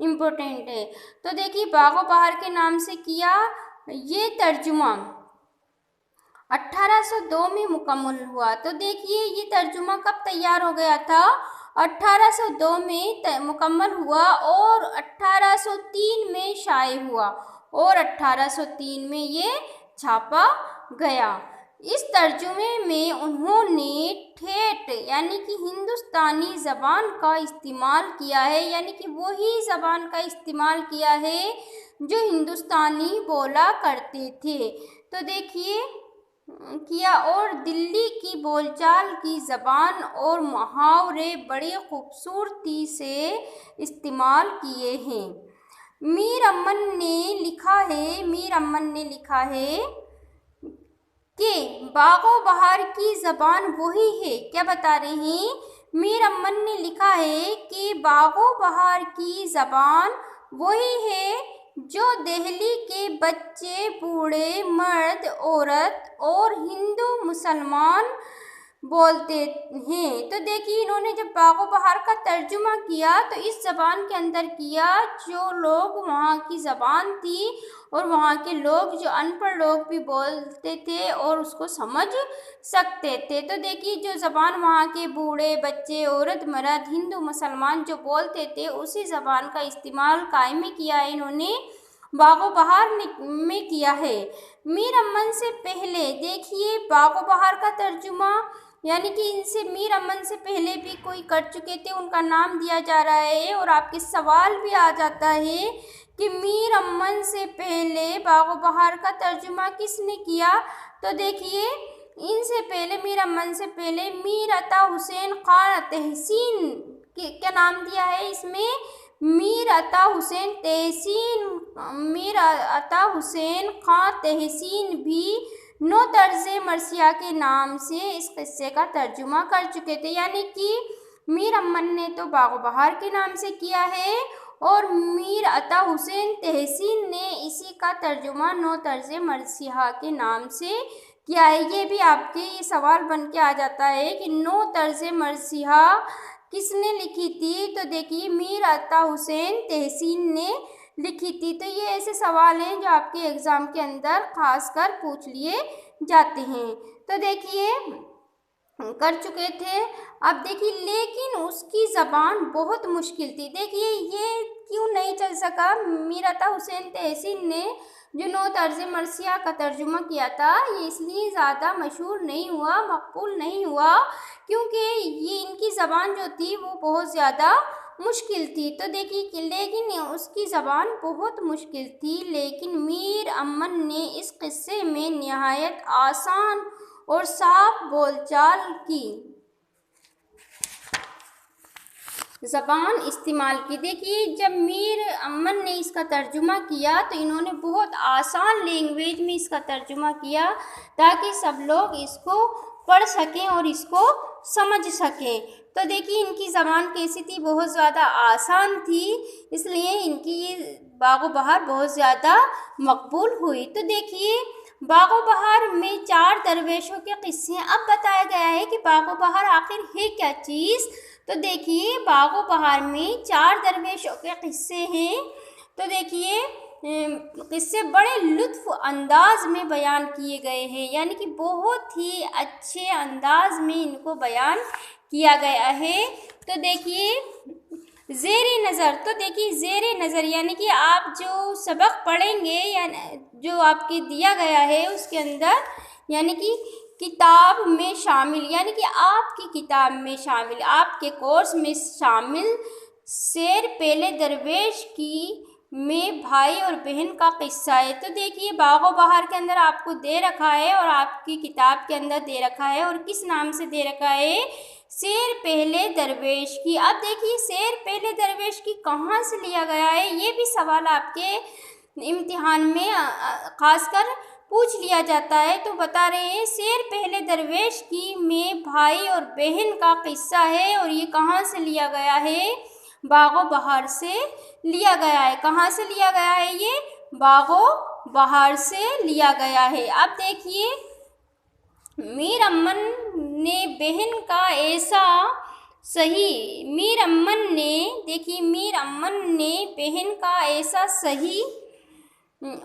Important ہے۔ تو دیکھیے باغ و بہار کے نام سے کیا یہ ترجمہ 1802 میں مکمل ہوا۔ تو دیکھیے یہ ترجمہ کب تیار ہو گیا تھا؟ 1802 میں مکمل ہوا اور 1803 میں شائع ہوا اور 1803 میں یہ چھاپا گیا۔ اس ترجمے میں انہوں نے ٹھیٹھ یعنی کہ ہندوستانی زبان کا استعمال کیا ہے، یعنی کہ وہی زبان کا استعمال کیا ہے جو ہندوستانی بولا کرتے تھے۔ تو دیکھیے کیا اور دلی کی بول چال کی زبان اور محاورے بڑی خوبصورتی سے استعمال کیے ہیں۔ میر امن نے لکھا ہے کہ باغ و بہار کی زبان وہی ہے۔ کیا بتا رہے ہیں؟ میر امن نے لکھا ہے کہ باغ و بہار کی زبان وہی ہے جو دہلی کے بچے، بوڑھے، مرد، عورت اور ہندو مسلمان بولتے ہیں۔ تو دیکھیے انہوں نے جب باغ و بہار کا ترجمہ کیا تو اس زبان کے اندر کیا جو لوگ وہاں کی زبان تھی اور وہاں کے لوگ جو ان پڑھ لوگ بھی بولتے تھے اور اس کو سمجھ سکتے تھے۔ تو دیکھیے جو زبان وہاں کے بوڑھے، بچے، عورت، مرد، ہندو مسلمان جو بولتے تھے اسی زبان کا استعمال قائم کیا ہے انہوں نے باغ و بہار میں کیا ہے۔ میر امن سے پہلے دیکھیے باغ و بہار کا ترجمہ یعنی کہ ان سے میر امن سے پہلے بھی کوئی کر چکے تھے، ان کا نام دیا جا رہا ہے اور آپ کے سوال بھی آ جاتا ہے کہ میر امن سے پہلے باغ و بہار کا ترجمہ کس نے کیا؟ تو دیکھیے ان سے پہلے میر امن سے پہلے میر عطا حسین خاں تحسین کیا نام دیا ہے اس میں؟ میر عطا حسین خاں تحسین بھی نو طرز مرثیہ کے نام سے اس قصے کا ترجمہ کر چکے تھے، یعنی کہ میر امن نے تو باغ و بہار کے نام سے کیا ہے اور میر عطا حسین تحسین نے اسی کا ترجمہ نو طرز مرثیہ کے نام سے کیا ہے۔ یہ بھی آپ کے یہ سوال بن کے آ جاتا ہے کہ نو طرز مرثیہ کس نے لکھی تھی؟ تو دیکھیے میر عطا حسین تحسین نے لکھی تھی۔ تو یہ ایسے سوال ہیں جو آپ کے ایگزام کے اندر خاص کر پوچھ لیے جاتے ہیں۔ تو دیکھیے کر چکے تھے۔ اب دیکھیے لیکن اس کی زبان بہت مشکل تھی۔ دیکھیے یہ کیوں نہیں چل سکا؟ میر عطا حسین تحسین نے جو نو طرز مرثیہ کا ترجمہ کیا تھا یہ اس لیے زیادہ مشہور نہیں ہوا، مقبول نہیں ہوا کیونکہ یہ ان کی زبان جو تھی وہ بہت زیادہ مشکل تھی۔ تو دیکھیے لیکن اس کی زبان بہت مشکل تھی، لیکن میر امن نے اس قصے میں نہایت آسان اور صاف بول چال کی زبان استعمال کی۔ دیکھیے جب میر امن نے اس کا ترجمہ کیا تو انہوں نے بہت آسان لینگویج میں اس کا ترجمہ کیا تاکہ سب لوگ اس کو پڑھ سکیں اور اس کو سمجھ سکیں۔ تو دیکھیے ان کی زبان کیسی تھی؟ بہت زیادہ آسان تھی، اس لیے ان کی یہ باغ و بہار بہت زیادہ مقبول ہوئی۔ تو دیکھیے باغ و بہار میں 4 درویشوں کے قصے اب بتایا گیا ہے کہ باغ و بہار آخر ہے کیا چیز؟ تو دیکھیے باغ و بہار میں 4 درویشوں کے قصے ہیں۔ تو دیکھیے قصے بڑے لطف انداز میں بیان کیے گئے ہیں، یعنی کہ بہت ہی اچھے انداز میں ان کو بیان کیا گیا ہے۔ تو دیکھیے زیر نظر، تو دیکھیے زیر نظر یعنی کہ آپ جو سبق پڑھیں گے یعنی جو آپ کے دیا گیا ہے اس کے اندر یعنی کہ کتاب میں شامل، یعنی کہ آپ کی کتاب میں شامل، آپ کے کورس میں شامل شیر پہلے درویش کی میں بھائی اور بہن کا قصہ ہے۔ تو دیکھیے باغ و بہار کے اندر آپ کو دے رکھا ہے اور آپ کی کتاب کے اندر دے رکھا ہے اور کس نام سے دے رکھا ہے؟ شیر پہلے درویش کی۔ اب دیکھیے شیر پہلے درویش کی کہاں سے لیا گیا ہے؟ یہ بھی سوال آپ کے امتحان میں خاص کر پوچھ لیا جاتا ہے۔ تو بتا رہے ہیں شیر پہلے درویش کی میں بھائی اور بہن کا قصہ ہے اور یہ کہاں سے لیا گیا ہے؟ باغ و بہار سے لیا گیا ہے۔ کہاں سے لیا گیا ہے؟ یہ باغ و بہار سے لیا گیا ہے۔ اب دیکھیے میر امن نے بہن کا ایسا صحیح میر امن نے دیکھیے میر امن نے بہن کا ایسا صحیح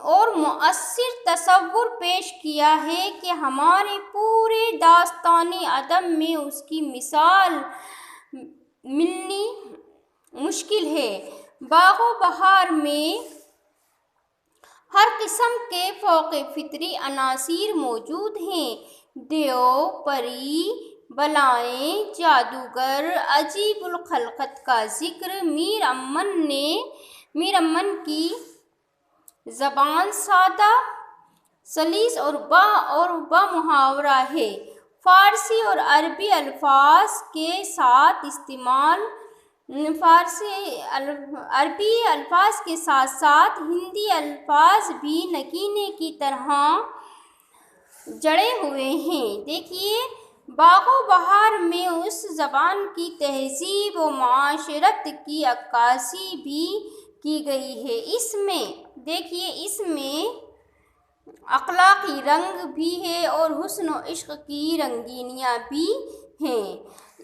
اور مؤثر تصور پیش کیا ہے کہ ہمارے پورے داستانی ادب میں اس کی مثال ملنی مشکل ہے۔ باغ و بہار میں ہر قسم کے فوق فطری عناصر موجود ہیں۔ دیو، پری، بالائیں، جادوگر، عجیب الخلقت کا ذکر میر امن کی زبان سادہ، سلیس اور با محاورہ ہے۔ فارسی اور عربی الفاظ کے ساتھ ساتھ ہندی الفاظ بھی نگینے کی طرح جڑے ہوئے ہیں۔ دیکھیے باغ و بہار میں اس زبان کی تہذیب و معاشرت کی عکاسی بھی کی گئی ہے۔ اس میں اخلاقی رنگ بھی ہے اور حسن و عشق کی رنگینیاں بھی ہیں۔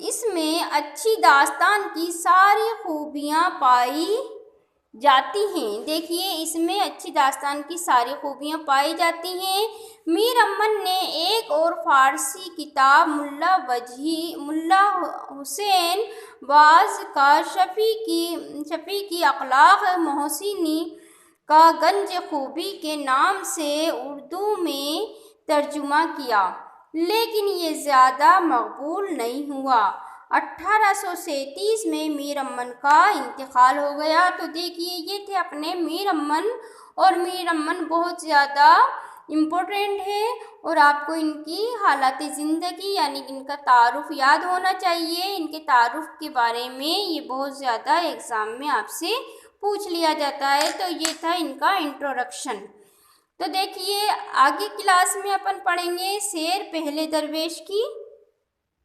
اس میں اچھی داستان کی ساری خوبیاں پائی جاتی ہیں۔ دیکھیے اس میں اچھی داستان کی ساری خوبیاں پائی جاتی ہیں۔ میر امن نے ایک اور فارسی کتاب ملا حسین باز کا شفیع کی اخلاق محسنی کا گنج خوبی کے نام سے اردو میں ترجمہ کیا، لیکن یہ زیادہ مقبول نہیں ہوا۔ 1837 میں میر امن کا انتقال ہو گیا۔ تو دیکھیے یہ تھے اپنے میر امن، اور میر امن بہت زیادہ امپورٹنٹ ہے اور آپ کو ان کی حالات زندگی یعنی ان کا تعارف یاد ہونا چاہیے۔ ان کے تعارف کے بارے میں یہ بہت زیادہ ایگزام میں آپ سے پوچھ لیا جاتا ہے۔ تو یہ تھا ان کا انٹروڈکشن۔ تو دیکھیے آگے کلاس میں اپن پڑھیں گے شعر پہلے درویش کی۔